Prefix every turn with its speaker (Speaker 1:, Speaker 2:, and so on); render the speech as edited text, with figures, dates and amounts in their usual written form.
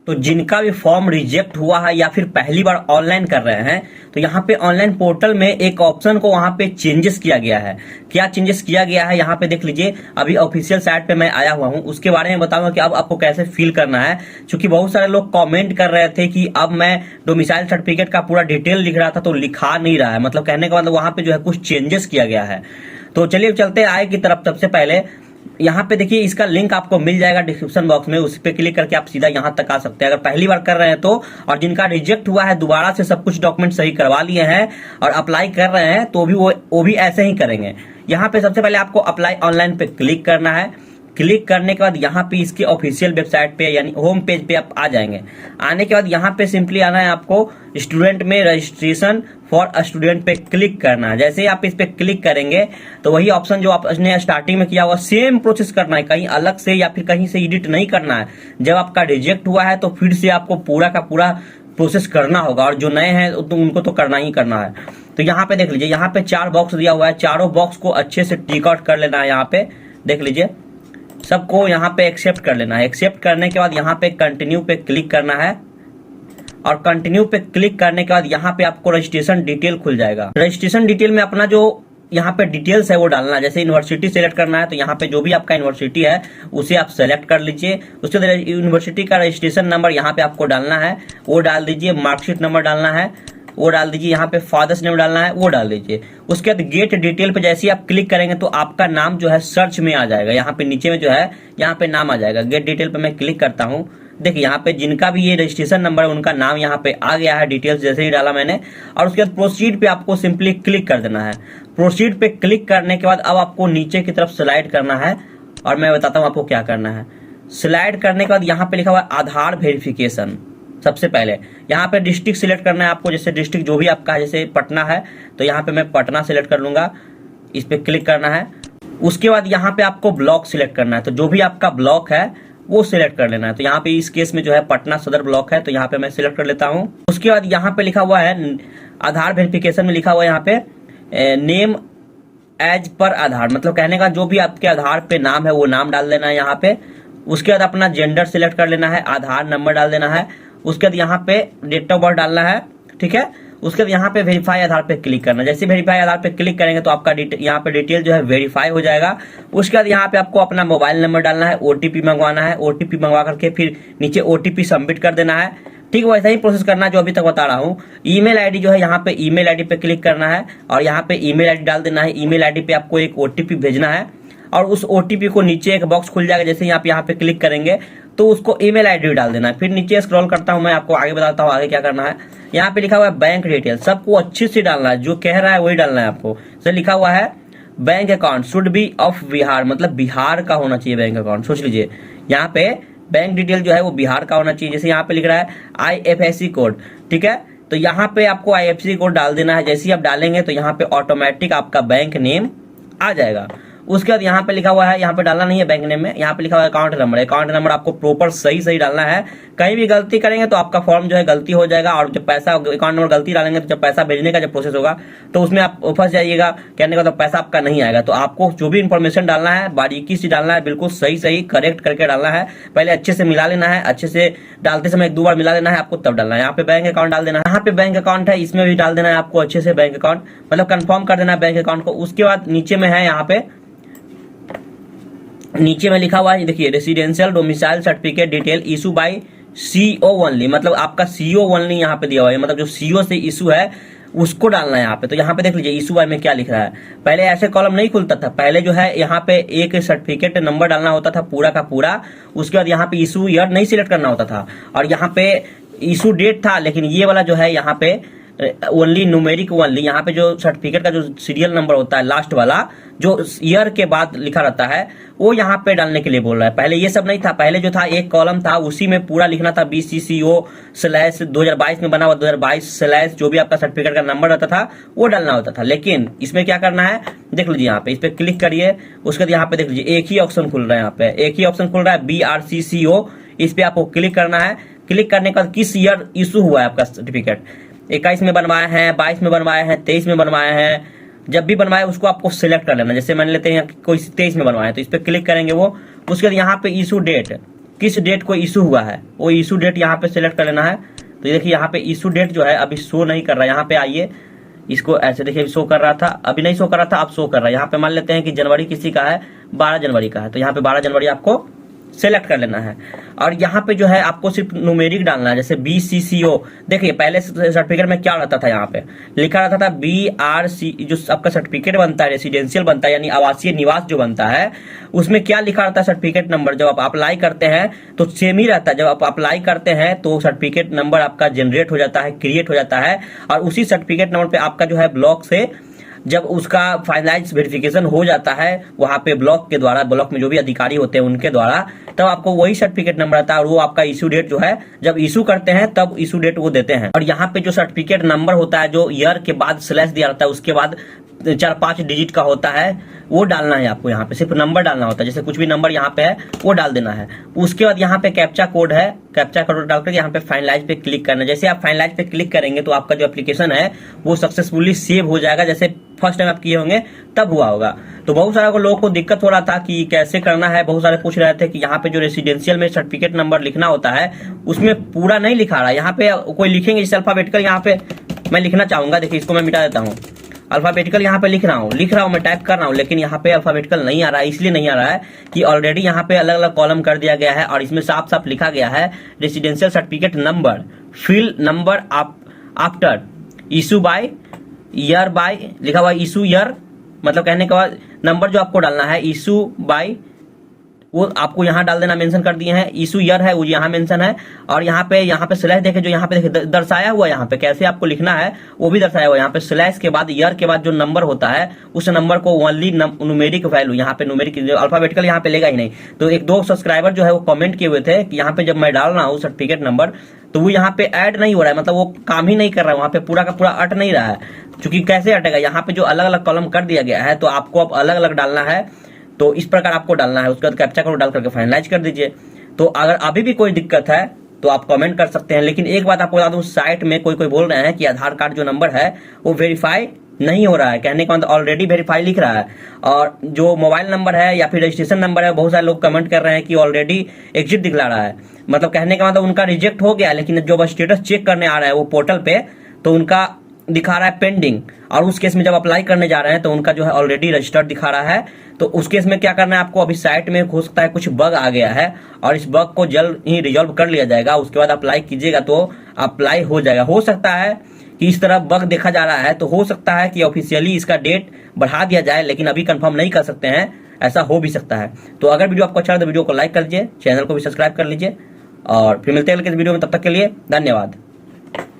Speaker 1: तो जिनका भी फॉर्म रिजेक्ट हुआ है या फिर पहली बार ऑनलाइन कर रहे हैं, तो यहाँ पे ऑनलाइन पोर्टल में एक ऑप्शन को वहां पे चेंजेस किया गया है। क्या चेंजेस किया गया है यहाँ पे देख लीजिए। अभी ऑफिशियल साइट पे मैं आया हुआ हूँ, उसके बारे में बताऊंगा कि अब आपको कैसे फिल करना है। क्योंकि बहुत सारे लोग कमेंट कर रहे थे कि अब मैं डोमिसाइल सर्टिफिकेट का पूरा डिटेल लिख रहा था तो लिखा नहीं रहा है, मतलब कहने का मतलब वहां पे जो है कुछ चेंजेस किया गया है। तो चलिए चलते आए की तरफ। सबसे पहले यहाँ पे देखिए, इसका लिंक आपको मिल जाएगा डिस्क्रिप्शन बॉक्स में, उस पे क्लिक करके आप सीधा यहाँ तक आ सकते हैं अगर पहली बार कर रहे हैं तो। और जिनका रिजेक्ट हुआ है, दोबारा से सब कुछ डॉक्यूमेंट सही करवा लिए हैं और अप्लाई कर रहे हैं, तो भी वो भी ऐसे ही करेंगे। यहाँ पे सबसे पहले आपको अप्लाई ऑनलाइन पे क्लिक करना है। क्लिक करने के बाद यहाँ पे इसके ऑफिशियल वेबसाइट पे यानी होम पेज पे आप आ जाएंगे। आने के बाद यहाँ पे सिंपली आना है आपको स्टूडेंट में रजिस्ट्रेशन फॉर स्टूडेंट पे क्लिक करना है। जैसे ही आप इस पे क्लिक करेंगे तो वही ऑप्शन जो आपने स्टार्टिंग में किया हुआ सेम प्रोसेस करना है, कहीं अलग से या फिर कहीं से एडिट नहीं करना है। जब आपका रिजेक्ट हुआ है तो फिर से आपको पूरा का पूरा प्रोसेस करना होगा, और जो नए हैं तो उनको तो करना ही करना है। तो यहाँ पे देख लीजिए, यहाँ पे 4 बॉक्स दिया हुआ है, चारों बॉक्स को अच्छे से टिक आउट कर लेना है। यहाँ पे देख लीजिए, सबको यहाँ पे एक्सेप्ट कर लेना है। एक्सेप्ट करने के बाद यहाँ पे कंटिन्यू पे क्लिक करना है, और कंटिन्यू पे क्लिक करने के बाद यहाँ पे आपको रजिस्ट्रेशन डिटेल खुल जाएगा। रजिस्ट्रेशन डिटेल में अपना जो यहाँ पे डिटेल्स है वो डालना है। जैसे यूनिवर्सिटी सेलेक्ट करना है तो यहाँ पे जो भी आपका यूनिवर्सिटी है उसे आप सेलेक्ट कर लीजिए। उसके बाद यूनिवर्सिटी का रजिस्ट्रेशन नंबर यहाँ पे आपको डालना है, वो डाल दीजिए। मार्कशीट नंबर डालना है, वो डाल दीजिए। यहाँ पे फादर्स नेम डालना है, वो डाल दीजिए। उसके बाद गेट डिटेल पे जैसे ही आप क्लिक करेंगे तो आपका नाम जो है सर्च में आ जाएगा। यहाँ पे नीचे में जो है यहाँ पे नाम आ जाएगा। गेट डिटेल पे मैं क्लिक करता हूँ। देखिए यहाँ पे जिनका भी ये रजिस्ट्रेशन नंबर है उनका नाम यहाँ पे आ गया है, डिटेल्स जैसे ही डाला मैंने। और उसके बाद प्रोसीड पे आपको सिंपली क्लिक कर देना है। प्रोसीड पे क्लिक करने के बाद अब आपको नीचे की तरफ स्लाइड करना है, और मैं बताता हूँ आपको क्या करना है। स्लाइड करने के बाद यहाँ पे लिखा हुआ है आधार वेरिफिकेशन। सबसे पहले यहाँ पे डिस्ट्रिक्ट सिलेक्ट करना है आपको। जैसे डिस्ट्रिक्ट जो भी आपका है, जैसे पटना है तो यहाँ पे मैं पटना सिलेक्ट कर लूंगा, इस पे क्लिक करना है। उसके बाद यहाँ पे आपको ब्लॉक सिलेक्ट करना है, तो जो भी आपका ब्लॉक है वो सिलेक्ट कर लेना है। तो यहाँ पे इस केस में जो है पटना सदर ब्लॉक है, तो यहाँ पे मैं सिलेक्ट कर लेता हूँ। उसके बाद यहाँ पे लिखा हुआ है आधार वेरिफिकेशन में लिखा हुआ है यहाँ पे नेम एज पर आधार, मतलब कहने का जो भी आपके आधार पे नाम है वो नाम डाल देना है यहाँ पे। उसके बाद अपना जेंडर सिलेक्ट कर लेना है, आधार नंबर डाल देना है। उसके बाद यहाँ पे डेट ऑफ बर्थ डालना है, ठीक है। उसके बाद यहाँ पे वेरीफाई आधार पे क्लिक करना। जैसे वेरीफाई आधार पे क्लिक करेंगे तो आपका यहाँ पे डिटेल जो है वेरीफाई हो जाएगा। उसके बाद यहाँ पे आपको अपना मोबाइल नंबर डालना है, ओटीपी मंगवाना है। ओटीपी मंगवा करके फिर नीचे ओटीपी सबमिट कर देना है, ठीक। वैसा ही प्रोसेस करना है जो अभी तक बता रहा हूँ। ईमेल आईडी जो है यहाँ पे ईमेल आईडी पे क्लिक करना है, और यहाँ पे ईमेल आईडी डाल देना है। ईमेल आईडी पे आपको एक ओटीपी भेजना है, और उस ओटीपी को नीचे एक बॉक्स खुल जाएगा। जैसे यहाँ पे क्लिक करेंगे तो उसको ईमेल आईडी डाल देना है। फिर नीचे स्क्रॉल करता हूं, मैं आपको आगे बताता हूं आगे क्या करना है। यहाँ पे लिखा हुआ है बैंक डिटेल, सबको अच्छे से डालना है, जो कह रहा है वही डालना है आपको। जैसे लिखा हुआ है bank account should be of Bihar, मतलब बिहार का होना चाहिए बैंक अकाउंट। सोच लीजिए यहाँ पे बैंक डिटेल जो है वो बिहार का होना चाहिए। जैसे यहाँ पे लिख रहा है IFSC कोड, ठीक है। तो यहाँ पे आपको IFSC कोड डाल देना है। जैसे ही आप डालेंगे तो यहाँ पे ऑटोमेटिक आपका बैंक नेम आ जाएगा। उसके बाद यहाँ पे लिखा हुआ है, यहाँ पे डालना नहीं है बैंक नेम में, यहाँ पे लिखा हुआ है अकाउंट नंबर। अकाउंट नंबर आपको प्रॉपर सही डालना है। कहीं भी गलती करेंगे तो आपका फॉर्म जो है गलती हो जाएगा, और जब पैसा अकाउंट नंबर गलती डालेंगे तो जब पैसा भेजने का जब प्रोसेस होगा तो उसमें आप फंस जाइएगा, कहने का तो पैसा आपका नहीं आएगा। तो आपको जो भी इन्फॉर्मेशन डालना है बारीकी से डालना है, बिल्कुल सही करेक्ट करके डालना है। पहले अच्छे से मिला लेना है, अच्छे से डालते समय 1-2 बार मिला लेना है आपको, तब डालना है। यहाँ पे बैंक अकाउंट डाल देना है, यहाँ पे बैंक अकाउंट है इसमें भी डाल देना है आपको अच्छे से बैंक अकाउंट, मतलब कंफर्म कर देना है बैंक अकाउंट को। उसके बाद नीचे में है, यहाँ पे नीचे में लिखा हुआ है, देखिए residential domicile certificate detail issue bye CO only, मतलब आपका CO ओनली यहाँ पे दिया हुआ है, मतलब जो CO से इशू है उसको डालना है यहाँ पे। तो यहाँ पे देख लीजिए इशू बाय में क्या लिख रहा है। पहले ऐसे कॉलम नहीं खुलता था, पहले जो है यहाँ पे एक सर्टिफिकेट नंबर डालना होता था पूरा का पूरा। उसके बाद यहाँ पे इशू ईयर नहीं सिलेक्ट करना होता था, और यहाँ पे इशू डेट था। लेकिन ये वाला जो है यहाँ पे ओनली न्यूमेरिक ओनली, यहाँ पे जो सर्टिफिकेट का जो सीरियल नंबर होता है लास्ट वाला जो ईयर के बाद लिखा रहता है वो यहाँ पे डालने के लिए बोल रहा है। पहले ये सब नहीं था, पहले जो था एक कॉलम था उसी में पूरा लिखना था BCCO/2022 में बना हुआ 2022/ जो भी आपका सर्टिफिकेट का नंबर रहता था वो डालना होता था। लेकिन इसमें क्या करना है देख लीजिए, यहाँ पे इस पे क्लिक करिए। उसके बाद यहाँ पे देख लीजिए एक ही ऑप्शन खुल रहा है, यहाँ पे एक ही ऑप्शन खुल रहा है BRCCO, इस पे आपको क्लिक करना है। क्लिक करने के बाद किस ईयर इशू हुआ है आपका सर्टिफिकेट, 21 में बनवाया है, 22 में बनवाया है, 23 में बनवाया है, जब भी बनवाए उसको आपको सिलेक्ट कर लेना। जैसे मान लेते हैं कोई 23 में बनवाया है तो इस पे क्लिक करेंगे वो। उसके बाद यहाँ पे इशू डेट किस डेट को इशू हुआ है वो इशू डेट यहाँ पे सिलेक्ट कर लेना है। तो देखिए यहाँ पे इशू डेट जो है अभी शो नहीं कर रहा है। यहाँ पे आइए, इसको ऐसे देखिए, शो कर रहा था, अभी नहीं शो कर रहा था, अब शो कर रहा है। यहाँ पे मान लेते हैं कि जनवरी किसी का है, 12 जनवरी का है, तो यहाँ पे 12 जनवरी आपको सेलेक्ट कर लेना है। और यहाँ पे जो है आपको सिर्फ न्यूमेरिक डालना है, जैसे BCCO। देखिए पहले सर्टिफिकेट में क्या रहता था, यहाँ पे लिखा रहता था BRC, जो आपका सर्टिफिकेट बनता है रेसिडेंशियल बनता है यानी आवासीय निवास जो बनता है, उसमें क्या लिखा रहता है सर्टिफिकेट नंबर। जब आप अप्लाई करते हैं तो सेम ही रहता है, जब आप अप्लाई करते हैं तो सर्टिफिकेट नंबर आपका जनरेट हो जाता है, क्रिएट हो जाता है, और उसी सर्टिफिकेट नंबर पे आपका जो है ब्लॉक से जब उसका फाइनलाइज वेरिफिकेशन हो जाता है वहां पे ब्लॉक के द्वारा, ब्लॉक में जो भी अधिकारी होते हैं उनके द्वारा, तब आपको वही सर्टिफिकेट नंबर आता है और वो आपका इशू डेट जो है जब इशू करते हैं तब इशू डेट वो देते हैं। और यहाँ पे जो सर्टिफिकेट नंबर होता है जो ईयर के बाद स्लैश दिया रहता है उसके बाद 4-5 डिजिट का होता है वो डालना है आपको। यहाँ पे सिर्फ नंबर डालना होता है, जैसे कुछ भी नंबर यहाँ पे है वो डाल देना है। उसके बाद यहाँ पे कैप्चा कोड है, कैप्चा कोड डालकर यहाँ पे फाइनलाइज पे क्लिक करना है। जैसे आप फाइनलाइज पे क्लिक करेंगे तो आपका जो एप्लीकेशन है वो सक्सेसफुली सेव हो जाएगा, जैसे फर्स्ट टाइम आप किए होंगे तब हुआ होगा। तो बहुत सारे लोगों को दिक्कत हो रहा था कि कैसे करना है, बहुत सारे पूछ रहे थे कि यहाँ पे जो रेसिडेंशियल में सर्टिफिकेट नंबर लिखना होता है उसमें पूरा नहीं लिखा रहा है। यहाँ पे कोई लिखेंगे जैसे अल्फाबेटिकल, यहाँ पे मैं लिखना चाहूंगा, देखिए इसको मैं मिटा देता हूँ, अल्फाबेटिकल यहाँ पे लिख रहा हूँ, मैं टाइप कर रहा हूँ, लेकिन यहाँ पे अल्फाबेटिकल नहीं आ रहा है। इसलिए नहीं आ रहा है कि ऑलरेडी यहाँ पे अलग अलग कॉलम कर दिया गया है और इसमें साफ साफ लिखा गया है residential certificate number, fill number after issue by year by, लिखा हुआ इशू ईयर, मतलब कहने के बाद नंबर जो आपको डालना है इशू बाय वो आपको यहाँ डाल देना, मेंशन कर दिए हैं। इशू ईयर है वो यहाँ मेंशन है, और यहाँ पे स्लैश देखे जो यहाँ पे देखे दर्शाया हुआ, यहाँ पे कैसे आपको लिखना है वो भी दर्शाया हुआ। यहाँ पे स्लैश के बाद ईयर के बाद जो नंबर होता है उस नंबर को ओनली न्यूमेरिक वैल्यू, यहाँ पे न्यूमेरिक, अल्फाबेटिकल यहाँ पे लेगा ही नहीं। तो 1-2 सब्सक्राइबर जो है वो कमेंट किए हुए थे कि यहाँ पे जब मैं डाल रहा हूँ सर्टिफिकेट नंबर तो वो यहाँ पे ऐड नहीं हो रहा है, मतलब वो काम ही नहीं कर रहा है, वहाँ पे पूरा का पूरा अट नहीं रहा है। क्योंकि कैसे अटेगा, यहाँ पे जो अलग अलग कॉलम कर दिया गया है तो आपको अब अलग अलग डालना है, तो इस प्रकार आपको डालना है। उसके बाद कैप्चा कोड डाल करके फाइनलाइज कर दीजिए। तो अगर अभी भी कोई दिक्कत है तो आप कमेंट कर सकते हैं। लेकिन एक बात आपको बता दूं, साइट में कोई बोल रहे हैं कि आधार कार्ड जो नंबर है वो वेरीफाई नहीं हो रहा है, कहने का मतलब ऑलरेडी वेरीफाई लिख रहा है। और जो मोबाइल नंबर है या फिर रजिस्ट्रेशन नंबर है, बहुत सारे लोग कमेंट कर रहे हैं कि ऑलरेडी एग्जिट दिखला रहा है, मतलब कहने का मतलब उनका रिजेक्ट हो गया। लेकिन जो स्टेटस चेक करने आ रहा है वो पोर्टल पे तो उनका दिखा रहा है पेंडिंग, और उस केस में जब अप्लाई करने जा रहे हैं तो उनका जो है ऑलरेडी रजिस्टर्ड दिखा रहा है। तो उस केस में क्या करना है आपको, अभी साइट में हो सकता है कुछ बग आ गया है और इस बग को जल्द ही रिजॉल्व कर लिया जाएगा। उसके बाद अप्लाई कीजिएगा तो अप्लाई हो जाएगा। हो सकता है कि इस तरह बग देखा जा रहा है तो हो सकता है कि ऑफिशियली इसका डेट बढ़ा दिया जाए, लेकिन अभी कंफर्म नहीं कर सकते हैं, ऐसा हो भी सकता है। तो अगर वीडियो आपको अच्छा लगे तो वीडियो को लाइक कर लीजिए, चैनल को भी सब्सक्राइब कर लीजिए, और फिर मिलते हैं अगले वीडियो में। तब तक के लिए धन्यवाद।